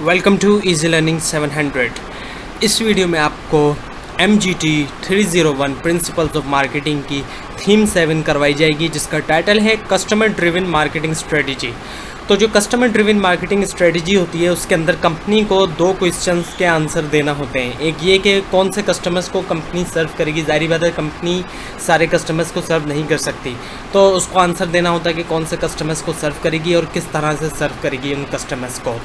Welcome to easy learning 700। इस video में आपको MGT 301 प्रिंसिपल्स ऑफ मार्केटिंग की थीम 7 करवाई जाएगी, जिसका टाइटल है कस्टमर ड्रिवन मार्केटिंग स्ट्रेटजी। तो जो कस्टमर ड्रिवन मार्केटिंग स्ट्रेटजी होती है उसके अंदर कंपनी को 2 क्वेश्चंस के आंसर देना होते हैं। एक ये कि कौन से कस्टमर्स को कंपनी सर्व करेगी। जाहिर बात है कंपनी सारे कस्टमर्स को सर्व नहीं कर सकती, तो उसको आंसर देना होता है कि कौन से कस्टमर्स को सर्व करेगी और किस तरह से सर्व करेगी उन कस्टमर्स को।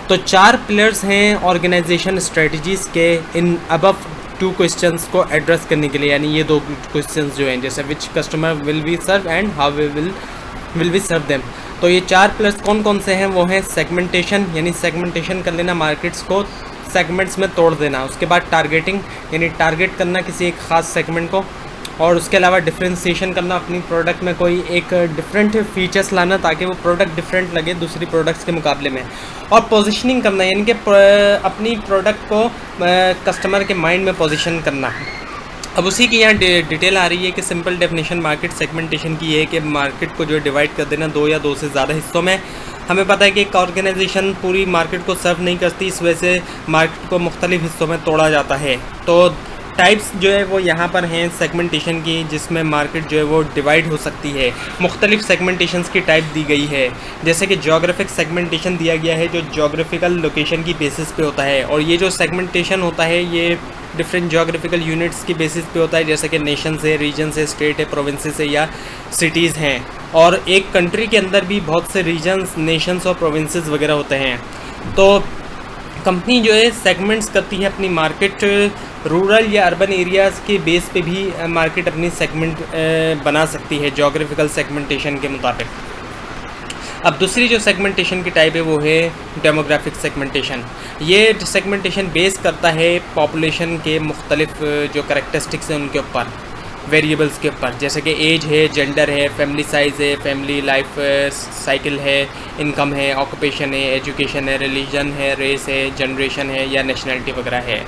तो 4 पिलर्स हैं ऑर्गेनाइजेशन स्ट्रेटजीज़ के इन अबव 2 क्वेश्चंस को एड्रेस करने के लिए, यानी ये 2 क्वेश्चंस जो हैं, जैसे which customer will we serve and how will we serve them. तो ये 4 पिलर्स कौन कौन से हैं? वो हैं सेगमेंटेशन, यानी सेगमेंटेशन कर लेना, मार्केट्स को सेगमेंट्स में तोड़ देना। उसके बाद टारगेटिंग, यानी टारगेट करना किसी एक ख़ास सेगमेंट को, और उसके अलावा डिफ्रेंशिएशन करना, अपनी प्रोडक्ट में कोई एक डिफरेंट फीचर्स लाना ताकि वो प्रोडक्ट डिफरेंट लगे दूसरी प्रोडक्ट्स के मुकाबले में, और पोजीशनिंग करना, यानी कि अपनी प्रोडक्ट को कस्टमर के माइंड में पोजीशन करना। अब उसी की यहाँ डिटेल आ रही है कि सिंपल डेफिनेशन मार्केट सेगमेंटेशन की है कि मार्केट को जो डिवाइड कर देना 2 या 2 से ज़्यादा हिस्सों में। हमें पता है कि एक ऑर्गेनाइजेशन पूरी मार्केट को सर्व नहीं करती, इस वजह से मार्केट को मुख्तलिफ हिस्सों में तोड़ा जाता है। तो टाइप्स जो है वो यहाँ पर हैं सेगमेंटेशन की, जिसमें मार्केट जो है वो डिवाइड हो सकती है। मुख्तलिफ सेगमेंटेशंस की टाइप दी गई है, जैसे कि जोग्राफिक सेगमेंटेशन दिया गया है जो जोग्राफिकल लोकेशन की बेसिस पे होता है, और ये जो सेगमेंटेशन होता है ये डिफरेंट जोग्राफिकल यूनिट्स की बेसिस पे होता है, जैसे कि नेशन है, रीजन है, स्टेट है, प्रोविंसेस है या सिटीज़ हैं। और एक कंट्री के अंदर भी बहुत से रीजन्स, नेशंस और प्रोविंसेस वगैरह होते हैं। तो कंपनी जो है सेगमेंट्स करती है अपनी मार्केट, रूरल या अर्बन एरियाज़ के बेस पे भी मार्केट अपनी सेगमेंट बना सकती है जोग्राफिकल सेगमेंटेशन के मुताबिक। अब दूसरी जो सेगमेंटेशन की टाइप है वो है डेमोग्राफिक सेगमेंटेशन। ये सेगमेंटेशन बेस करता है पॉपुलेशन के मुख्तलिफ जो करैक्टरिस्टिक्स हैं उनके ऊपर, वेरिएबल्स के ऊपर, जैसे कि एज है, जेंडर है, फैमिली साइज़ है, फैमिली लाइफ साइकिल है, इनकम है, ऑक्यूपेशन है, एजुकेशन है, रिलीजन है, रेस है, जनरेशन है या नेशनलिटी वगैरह है।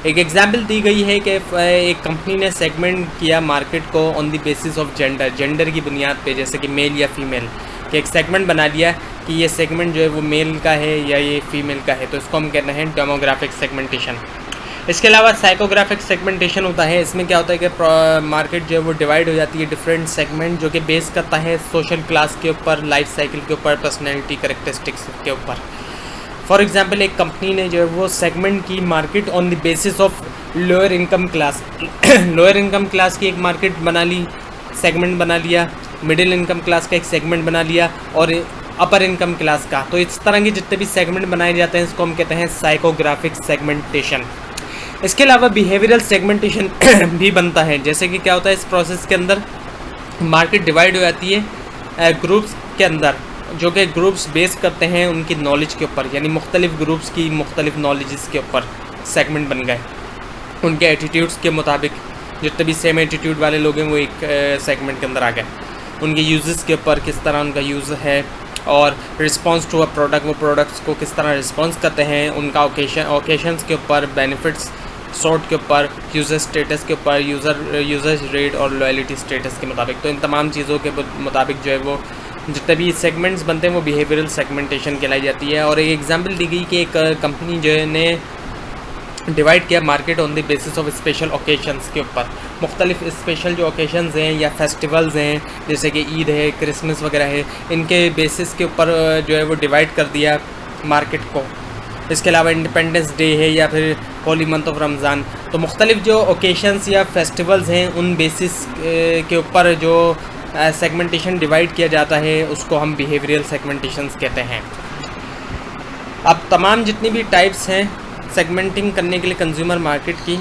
एक एग्जांपल दी गई है कि एक कंपनी ने सेगमेंट किया मार्केट को on the basis of gender की बुनियाद पे, जैसे कि मेल या फीमेल, कि एक सेगमेंट बना लिया कि ये सेगमेंट जो है वो मेल का है या ये फीमेल का है, तो इसको हम कहते हैं डेमोग्राफिक सेगमेंटेशन। इसके अलावा साइकोग्राफिक सेगमेंटेशन होता है। इसमें क्या होता है कि मार्केट जो है वो डिवाइड हो जाती है डिफरेंट सेगमेंट, जो कि बेस करता है सोशल क्लास के ऊपर, लाइफ साइकिल के ऊपर, पर्सनैलिटी करैक्टरिस्टिक्स के ऊपर। फॉर एग्जांपल एक कंपनी ने जो है वो सेगमेंट की market on the basis of lower income class lower income class की एक मार्केट बना ली, सेगमेंट बना लिया, मिडिल इनकम क्लास का एक सेगमेंट बना लिया, और अपर इनकम क्लास का। तो इस तरह के जितने भी सेगमेंट बनाए जाते हैं इसको हम कहते हैं साइकोग्राफिक सेगमेंटेशन। इसके अलावा बिहेवियरल सेगमेंटेशन भी बनता है, जैसे कि क्या होता है इस प्रोसेस के अंदर मार्केट डिवाइड हो जाती है ग्रुप्स के अंदर, जो कि ग्रुप्स बेस करते हैं उनकी नॉलेज के ऊपर, यानी मुख्तलिफ ग्रुप्स की मुख्तलिफ नॉलेजेस के ऊपर सेगमेंट बन गए। उनके एटीट्यूड्स के मुताबिक जितने भी सेम एटीट्यूड वाले लोग हैं वो एक सेगमेंट के अंदर आ गए। उनके यूजेस के ऊपर, किस तरह उनका यूज़ है, और रिस्पॉन्स टू अ प्रोडक्ट, वो प्रोडक्ट्स को किस तरह रिस्पॉन्स करते हैं, उनका ओकेशंस के ऊपर, बेनिफिट्स सॉर्ट के ऊपर, यूज़र स्टेटस के ऊपर, यूज़र रेट और लॉयल्टी स्टेटस के मुताबिक। तो इन तमाम चीज़ों के मुताबिक जो है वो जितने भी सेगमेंट्स बनते हैं वो बिहेवियरल सेगमेंटेशन कहलाई जाती है। और एक एग्जांपल दी गई कि एक कंपनी जो है ने डिवाइड किया market on the basis of special occasions के ऊपर। मुख्तलिफ स्पेशल जो ओकेशंस हैं या फेस्टिवल्स हैं, जैसे कि ईद है, क्रिसमस वगैरह है, इनके बेसिस के ऊपर जो है वो डिवाइड कर दिया मार्केट को। इसके अलावा इंडिपेंडेंस डे है या फिर होली मंथ ऑफ रमज़ान, तो मुख्तलिफ जो ओकेशंस या फेस्टिवल्स हैं उन बेसिस के ऊपर जो सेगमेंटेशन डिवाइड किया जाता है उसको हम बिहेवियरल सेगमेंटेशंस कहते हैं। अब तमाम जितनी भी टाइप्स हैं सेगमेंटिंग करने के लिए कंज्यूमर मार्केट की,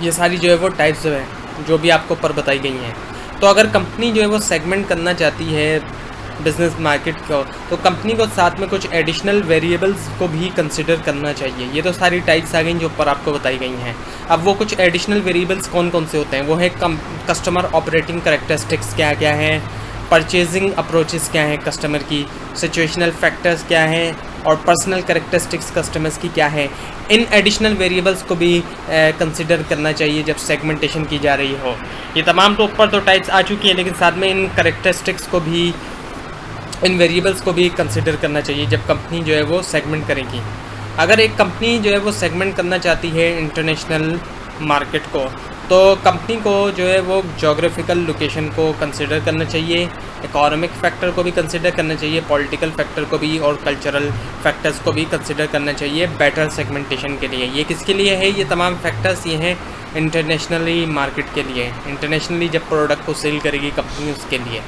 ये सारी जो है वो टाइप्स जो है जो भी आपको ऊपर बताई गई हैं। तो अगर कंपनी जो है वो सेगमेंट करना चाहती है बिज़नेस मार्केट को, तो कंपनी को साथ में कुछ एडिशनल वेरिएबल्स को भी कंसिडर करना चाहिए। ये तो सारी टाइप्स आ गई जो ऊपर आपको बताई गई हैं। अब वो कुछ एडिशनल वेरिएबल्स कौन कौन से होते हैं? वो है कस्टमर ऑपरेटिंग करैक्टरिस्टिक्स क्या क्या हैं, परचेजिंग अप्रोचेस क्या हैं कस्टमर की, सिचुएशनल फैक्टर्स क्या हैं, और पर्सनल करैक्टरिस्टिक्स कस्टमर्स की क्या है। इन एडिशनल वेरिएबल्स को भी कंसिडर करना चाहिए जब सेगमेंटेशन की जा रही हो। ये तमाम तो ऊपर तो टाइप्स आ चुकी हैं, लेकिन साथ में इन करैक्टरिस्टिक्स को भी इन वेरिएबल्स को भी कंसिडर करना चाहिए जब कंपनी जो है वो सेगमेंट करेगी। अगर एक कंपनी जो है वो सेगमेंट करना चाहती है इंटरनेशनल मार्केट को, तो कंपनी को जो है वो जोग्राफिकल लोकेशन को कंसिडर करना चाहिए, इकोनॉमिक फैक्टर को भी कंसिडर करना चाहिए, पॉलिटिकल फैक्टर को भी और कल्चरल फैक्टर्स को भी कंसिडर करना चाहिए बेटर सेगमेंटेशन के लिए। ये किसके लिए है? ये तमाम फैक्टर्स ये हैं इंटरनेशनली मार्केट के लिए, इंटरनेशनली जब प्रोडक्ट को सेल करेगी कंपनी उसके लिए।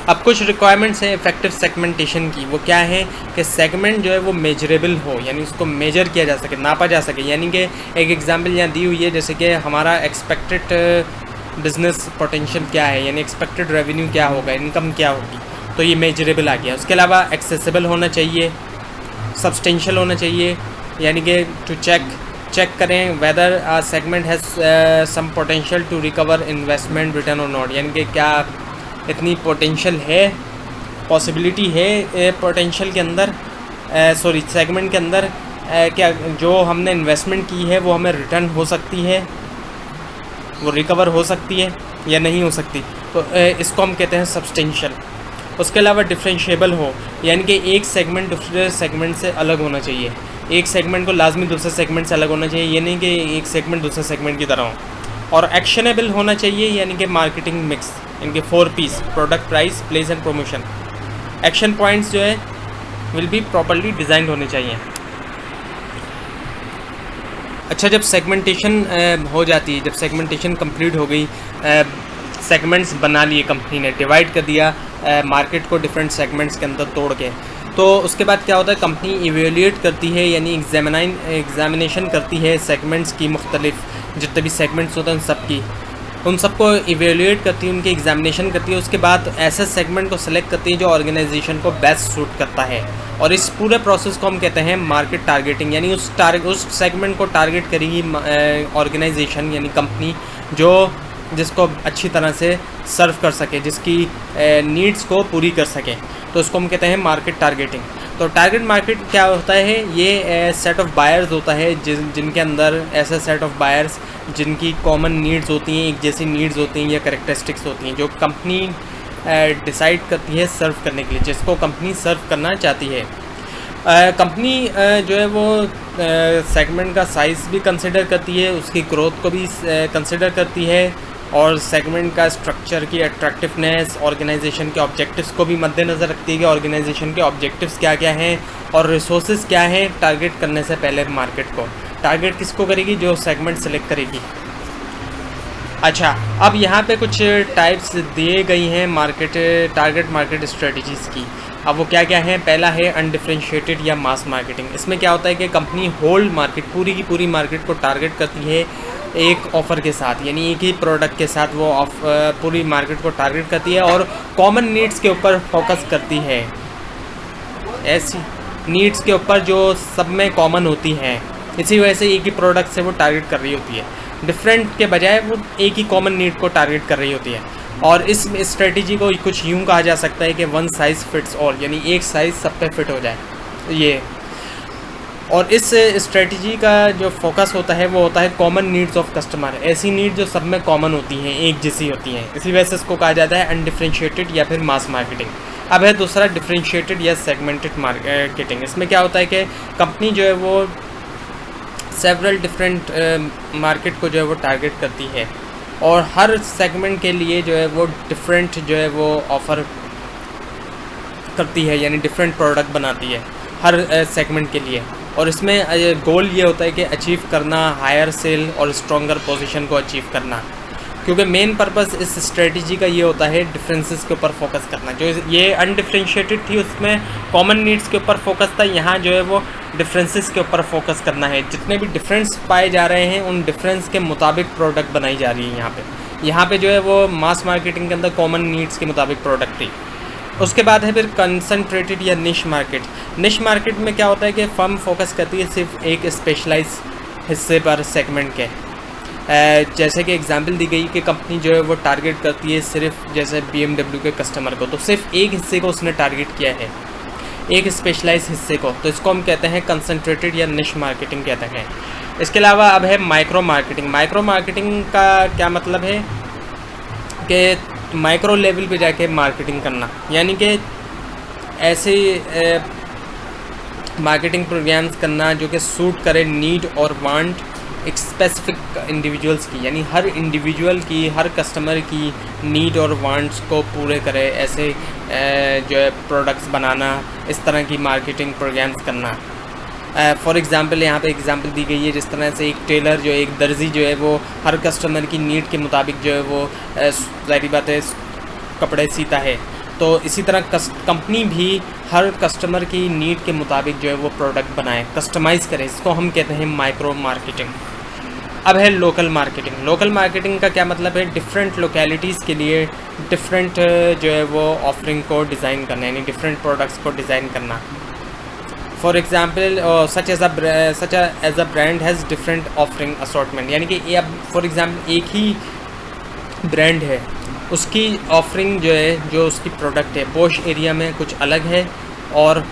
अब कुछ रिक्वायरमेंट्स हैं इफेक्टिव सेगमेंटेशन की। वो क्या है कि सेगमेंट जो है वो मेजरेबल हो, यानी उसको मेजर किया जा सके, नापा जा सके। यानी कि एक एग्जांपल यहाँ दी हुई है, जैसे कि हमारा एक्सपेक्टेड बिजनेस पोटेंशियल क्या है, यानी एक्सपेक्टेड रेवेन्यू क्या होगा, इनकम क्या होगी, तो ये मेजरेबल आ गया। उसके अलावा एक्सेसिबल होना चाहिए, सब्सटेंशियल होना चाहिए, यानी कि टू चेक करें whether segment has some potential to recover investment return और नॉट, यानी कि क्या इतनी पोटेंशियल है, पॉसिबिलिटी है पोटेंशियल के अंदर, सेगमेंट के अंदर क्या जो हमने इन्वेस्टमेंट की है वो हमें रिटर्न हो सकती है, वो रिकवर हो सकती है या नहीं हो सकती, तो इसको हम कहते हैं सब्सटेंशियल। उसके अलावा डिफरेंशिएबल हो, यानी कि एक सेगमेंट दूसरे सेगमेंट से अलग होना चाहिए, एक सेगमेंट को लाजमी दूसरे सेगमेंट से अलग होना चाहिए, ये नहीं कि एक सेगमेंट दूसरे सेगमेंट की तरह हो। और एक्शनेबल होना चाहिए, यानी कि मार्केटिंग मिक्स, इनके 4 Ps product, price, place and promotion. Action points जो है विल बी प्रॉपर्ली डिज़ाइंड होने चाहिए। अच्छा, जब सेगमेंटेशन हो जाती है, जब सेगमेंटेशन कंप्लीट हो गई, सेगमेंट्स बना लिए कंपनी ने, डिवाइड कर दिया मार्केट को डिफरेंट सेगमेंट्स के अंदर तोड़ के, तो उसके बाद क्या होता है, कंपनी इवेल्यूएट करती है, यानी एग्जामिनेशन करती है सेगमेंट्स की, मुख्तलिफ जितने भी सेगमेंट्स होते हैं उन सबको इवेल्यूएट करती है, उनकी एग्जामिनेशन करती है। उसके बाद ऐसे सेगमेंट को सेलेक्ट करती है जो ऑर्गेनाइजेशन को बेस्ट सूट करता है, और इस पूरे प्रोसेस को हम कहते हैं मार्केट टारगेटिंग, यानी उस सेगमेंट को टारगेट करेगी ऑर्गेनाइजेशन यानी कंपनी, जिसको अच्छी तरह से सर्व कर सके, जिसकी नीड्स को पूरी कर सके, तो उसको हम कहते हैं मार्केट टारगेटिंग। तो टारगेट मार्केट क्या होता है? ये सेट ऑफ बायर्स होता है जिनके अंदर ऐसे सेट ऑफ बायर्स जिनकी कॉमन नीड्स होती हैं, एक जैसी नीड्स होती हैं या करेक्टरिस्टिक्स होती हैं, जो कंपनी डिसाइड करती है सर्व करने के लिए, जिसको कंपनी सर्व करना चाहती है। कंपनी जो है वो सेगमेंट का साइज़ भी कंसिडर करती है, उसकी ग्रोथ को भी कंसिडर करती है, और सेगमेंट का स्ट्रक्चर की अट्रैक्टिवनेस, ऑर्गेनाइजेशन के ऑब्जेक्टिव्स को भी मद्देनज़र रखती है कि ऑर्गेनाइजेशन के ऑब्जेक्टिव्स क्या क्या हैं और रिसोर्सेज क्या हैं टारगेट करने से पहले मार्केट को। टारगेट किसको करेगी? जो सेगमेंट सेलेक्ट करेगी। अच्छा, अब यहाँ पे कुछ टाइप्स दिए गई हैं टारगेट मार्केट स्ट्रेटजीज़ की। अब वो क्या क्या हैं? पहला है अनडिफरेंशिएटेड या मास मार्केटिंग। इसमें क्या होता है कि कंपनी होल मार्केट, पूरी की पूरी मार्केट को टारगेट करती है एक ऑफ़र के साथ, यानी एक ही प्रोडक्ट के साथ वो पूरी मार्केट को टारगेट करती है और कॉमन नीड्स के ऊपर फोकस करती है, ऐसी नीड्स के ऊपर जो सब में कॉमन होती हैं। इसी वजह से एक ही प्रोडक्ट से वो टारगेट कर रही होती है, डिफरेंट के बजाय वो एक ही कॉमन नीड को टारगेट कर रही होती है। और इस स्ट्रेटजी को कुछ यूँ कहा जा सकता है कि वन साइज़ फिट्स ऑल, यानी एक साइज़ सब पे फिट हो जाए ये। और इस स्ट्रेटजी का जो फोकस होता है वो होता है कॉमन नीड्स ऑफ कस्टमर, ऐसी नीड जो सब में कॉमन होती हैं, एक जैसी होती हैं। इसी वजह से इसको कहा जाता है अनडिफरेंशिएटेड या फिर मास मार्केटिंग। अब है दूसरा डिफरेंशिएटेड या सेगमेंटेड मार्केटिंग। इसमें क्या होता है कि कंपनी जो है वो सेवरल डिफरेंट मार्केट को जो है वो टारगेट करती है और हर सेगमेंट के लिए जो है वो डिफरेंट जो है वो ऑफ़र करती है, यानी डिफरेंट प्रोडक्ट बनाती है हर सेगमेंट के लिए। और इसमें गोल ये होता है कि अचीव करना हायर सेल और स्ट्रॉन्गर पोजीशन को अचीव करना, क्योंकि मेन पर्पस इस स्ट्रेटजी का ये होता है डिफरेंसेस के ऊपर फोकस करना। जो ये अनडिफरेंशिएटेड थी उसमें कॉमन नीड्स के ऊपर फोकस था, यहाँ जो है वो डिफरेंसेस के ऊपर फोकस करना है। जितने भी डिफरेंस पाए जा रहे हैं उन डिफरेंस के मुताबिक प्रोडक्ट बनाई जा रही है यहाँ पे जो है वो मास मार्केटिंग के अंदर कॉमन नीड्स के मुताबिक प्रोडक्ट थी। उसके बाद है फिर कंसंट्रेटेड या निश मार्केट। निश मार्केट में क्या होता है कि फर्म फोकस करती है सिर्फ एक स्पेशलाइज हिस्से पर सेगमेंट के। जैसे कि एग्जांपल दी गई कि कंपनी जो है वो टारगेट करती है सिर्फ जैसे BMW के कस्टमर को, तो सिर्फ एक हिस्से को उसने टारगेट किया है, एक स्पेशलाइज हिस्से को, तो इसको हम कहते हैं कंसंट्रेटेड या निश मार्केटिंग कहते हैं। इसके अलावा अब है माइक्रो मार्केटिंग। माइक्रो मार्केटिंग का क्या मतलब है कि माइक्रो लेवल पे जाके मार्केटिंग करना, यानी कि ऐसे मार्केटिंग प्रोग्राम्स करना जो कि सूट करे नीड और वांट एक स्पेसिफिक इंडिविजुअल्स की, यानी हर इंडिविजुअल की, हर कस्टमर की नीड और वांट्स को पूरे करे, ऐसे जो है प्रोडक्ट्स बनाना, इस तरह की मार्केटिंग प्रोग्राम्स करना। फॉर एग्ज़ाम्पल यहाँ पे एग्ज़ाम्पल दी गई है, जिस तरह से एक टेलर जो है, एक दर्जी जो है, वो हर कस्टमर की नीड के मुताबिक जो है वो ज़ाहिर बात है कपड़े सीता है। तो इसी तरह कंपनी भी हर कस्टमर की नीड के मुताबिक जो है वो प्रोडक्ट बनाए, कस्टमाइज़ करे, इसको हम कहते हैं माइक्रो मार्केटिंग। अब है लोकल मार्केटिंग। लोकल मार्केटिंग का क्या मतलब है? डिफरेंट लोकेलिटीज़ के लिए डिफरेंट जो है वो ऑफरिंग को डिज़ाइन करना, यानी डिफरेंट प्रोडक्ट्स को डिज़ाइन करना। For example such as a brand has different offering assortment, यानी कि अब फॉर एग्ज़ाम्पल एक ही ब्रांड है, उसकी ऑफरिंग जो है, जो उसकी प्रोडक्ट है, पॉश एरिया में कुछ अलग है और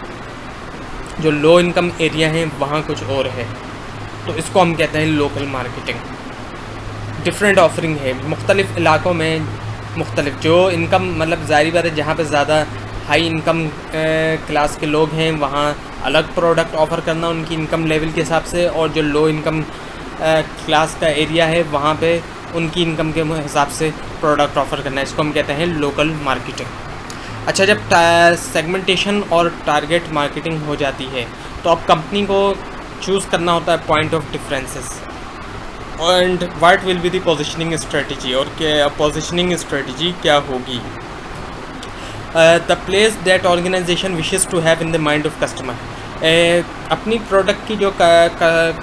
जो लो इनकम एरिया है वहाँ कुछ और है। तो इसको हम कहते हैं लोकल मार्केटिंग। डिफरेंट ऑफरिंग है, मुख्तलिफ़ इलाक़ों में मुख्तलिफ जो इनकम, मतलब ज़ाहिर बात है जहाँ पे ज़्यादा हाई इनकम क्लास के लोग हैं वहाँ अलग प्रोडक्ट ऑफ़र करना उनकी इनकम लेवल के हिसाब से, और जो लो इनकम क्लास का एरिया है वहाँ पे उनकी इनकम के हिसाब से प्रोडक्ट ऑफ़र करना है। इसको हम कहते हैं लोकल मार्केटिंग। अच्छा, जब सेगमेंटेशन और टारगेट मार्केटिंग हो जाती है तो अब कंपनी को चूज़ करना होता है point of differences and what will be the positioning strategy, और क्या पोजीशनिंग स्ट्रेटजी क्या होगी। The place that organisation wishes to have in the mind of customer, अपनी प्रोडक्ट की जो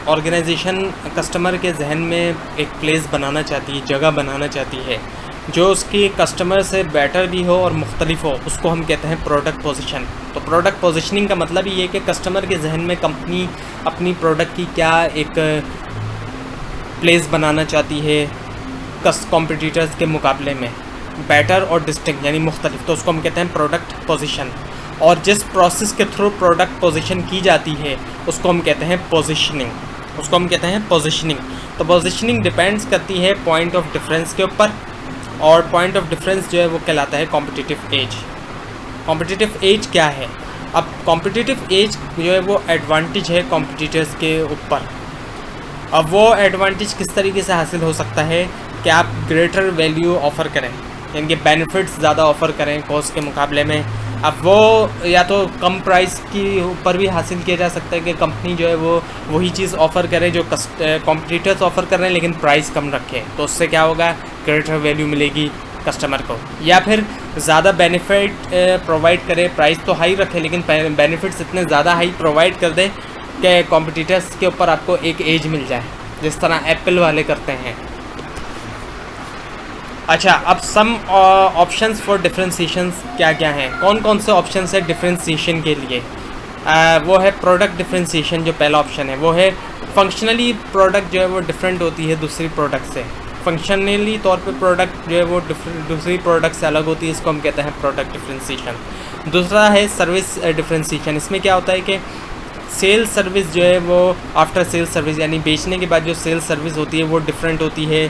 ऑर्गेनाइजेशन कस्टमर के जहन में एक प्लेस बनाना चाहती है, जगह बनाना चाहती है जो उसकी कस्टमर से बेटर भी हो और मुख्तलिफ हो, उसको हम कहते हैं प्रोडक्ट पोजीशन। तो प्रोडक्ट पोजीशनिंग का मतलब ये है कि कस्टमर के जहन में कंपनी अपनी प्रोडक्ट की क्या एक प्लेस बनाना चाहती है कॉम्पिटिटर्स के मुकाबले में, बेटर और डिस्टिंक्ट यानी मुख्तलिफ, तो उसको हम कहते हैं प्रोडक्ट पोजीशन। और जिस प्रोसेस के थ्रू प्रोडक्ट पोजीशन की जाती है उसको हम कहते हैं पोजीशनिंग, उसको हम कहते हैं पोजीशनिंग। तो पोजीशनिंग डिपेंड्स करती है पॉइंट ऑफ डिफरेंस के ऊपर, और पॉइंट ऑफ डिफरेंस जो है वो कहलाता है कॉम्पिटिटिव एज। कॉम्पिटिटिव एज क्या है? अब कॉम्पिटिटिव एज जो है वो एडवांटेज है कॉम्पिटिटर्स के ऊपर। अब वो एडवांटेज किस तरीके से हासिल हो सकता है कि आप ग्रेटर वैल्यू ऑफ़र करें, यानी कि बेनिफिट्स ज़्यादा ऑफ़र करें कॉस्ट के मुकाबले में। अब वो या तो कम प्राइस की ऊपर भी हासिल किया जा सकता है कि कंपनी जो है वो वही चीज़ ऑफ़र करे जो कॉम्पिटिटर्स ऑफ़र कर रहे हैं लेकिन प्राइस कम रखे, तो उससे क्या होगा, ग्रेटर वैल्यू मिलेगी कस्टमर को। या फिर ज़्यादा बेनिफिट प्रोवाइड करे, प्राइस तो हाई रखे लेकिन बेनिफिट्स इतने ज़्यादा हाई प्रोवाइड कर दे कि कॉम्पिटिटर्स के ऊपर आपको एक एज मिल जाए, जिस तरह एप्पल वाले करते हैं। अच्छा, अब सम ऑप्शंस फॉर डिफ्रेंशिएशंस क्या क्या हैं, कौन कौन से ऑप्शंस है डिफ्रेंशिएशन के लिए? वो है प्रोडक्ट डिफ्रेंशिएशन, जो पहला ऑप्शन है वो है फंक्शनली प्रोडक्ट जो है वो डिफरेंट होती है दूसरी प्रोडक्ट से। फंक्शनली तौर पे प्रोडक्ट जो है वो दूसरी प्रोडक्ट से अलग होती है, इसको हम कहते हैं प्रोडक्ट डिफ्रेंशिएशन। दूसरा है सर्विस डिफ्रेंशिएशन। इसमें क्या होता है कि सेल सर्विस जो है वो आफ्टर सेल सर्विस, यानी बेचने के बाद जो सेल सर्विस होती है वो डिफरेंट होती है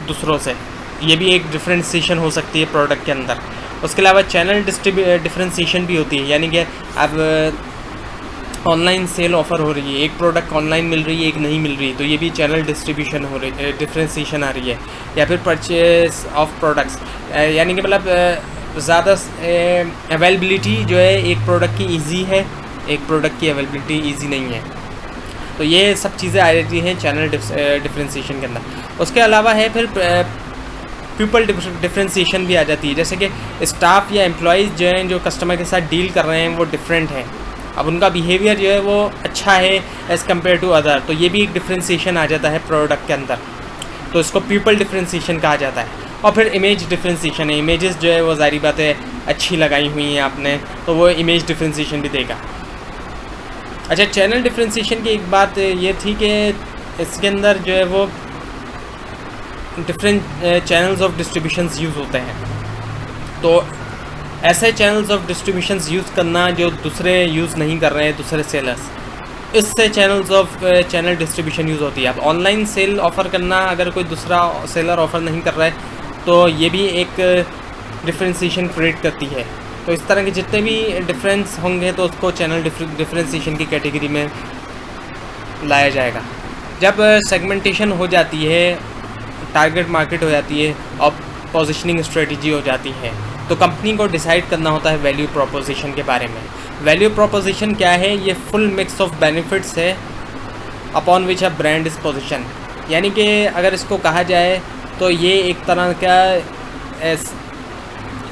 दूसरों से, ये भी एक डिफ्रेंशिएशन हो सकती है प्रोडक्ट के अंदर। उसके अलावा चैनल डिफ्रेंशिएशन भी होती है, यानी कि अब ऑनलाइन सेल ऑफ़र हो रही है, एक प्रोडक्ट ऑनलाइन मिल रही है, एक नहीं मिल रही, तो ये भी चैनल डिस्ट्रीब्यूशन हो रही है, डिफ्रेंशिएशन आ रही है। या फिर परचेज ऑफ प्रोडक्ट्स, यानी कि मतलब ज़्यादा अवेलेबिलिटी जो है एक प्रोडक्ट की ईजी है, एक प्रोडक्ट की अवेलेबिलिटी ईजी नहीं है। तो ये सब चीज़ें आ जाती हैं चैनल डिफ्रेंशिएशन के अंदर। उसके अलावा है फिर पीपल डिफ्रेंशिएशन भी आ जाती है, जैसे कि स्टाफ या एम्प्लॉइज़ जो हैं जो कस्टमर के साथ डील कर रहे हैं वो डिफरेंट हैं, अब उनका बिहेवियर जो है वो अच्छा है एज़ कम्पेयर टू अदर, तो ये भी एक डिफ्रेंशिएशन आ जाता है प्रोडक्ट के अंदर, तो इसको पीपल डिफ्रेंशिएशन कहा जाता है। और फिर इमेज डिफ्रेंशिएशन है, इमेजेस जो है वो ज़ाहिर बात है अच्छी लगाई हुई हैं आपने, तो वो इमेज डिफ्रेंशिएशन भी देगा। अच्छा, चैनल डिफ्रेंशिएशन की एक बात ये थी कि इसके अंदर जो है वो different channels of distributions use होते हैं, तो ऐसे चैनल्स ऑफ डिस्ट्रीब्यूशंस यूज़ करना जो दूसरे यूज़ नहीं कर रहे हैं, दूसरे सेलर्स, इससे channels of channel distribution use होती है। अब ऑनलाइन सेल ऑफ़र करना अगर कोई दूसरा सेलर ऑफ़र नहीं कर रहा है तो ये भी एक डिफ्रेंशिएशन क्रिएट करती है तो इस तरह के जितने भी डिफरेंस होंगे तो उसको चैनल डिफरेंशिएशन की कैटेगरी में लाया जाएगा। जब सेगमेंटेशन हो जाती है, टारगेट मार्केट हो जाती है और पोजीशनिंग स्ट्रेटजी हो जाती है, तो कंपनी को डिसाइड करना होता है वैल्यू प्रोपोजिशन के बारे में। वैल्यू प्रोपोजिशन क्या है? ये फुल मिक्स ऑफ बेनिफिट्स है upon which a brand is position. यानी कि अगर इसको कहा जाए तो ये एक तरह का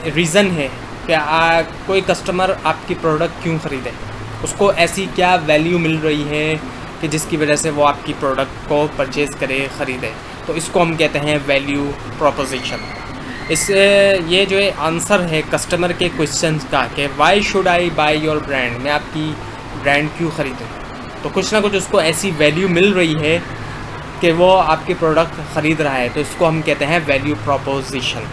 रीज़न है कि कोई कस्टमर आपकी प्रोडक्ट क्यों ख़रीदे, उसको ऐसी क्या वैल्यू मिल रही है कि जिसकी वजह से वो आपकी प्रोडक्ट को परचेज़ करे, ख़रीदे। तो इसको हम कहते हैं वैल्यू प्रोपोजिशन। इस ये जो है आंसर है कस्टमर के क्वेश्चन का कि why should I by your brand, मैं आपकी ब्रांड क्यों ख़रीदूँ। तो कुछ ना कुछ उसको ऐसी वैल्यू मिल रही है कि वो आपकी प्रोडक्ट ख़रीद रहा है, तो इसको हम कहते हैं वैल्यू प्रोपोजिशन।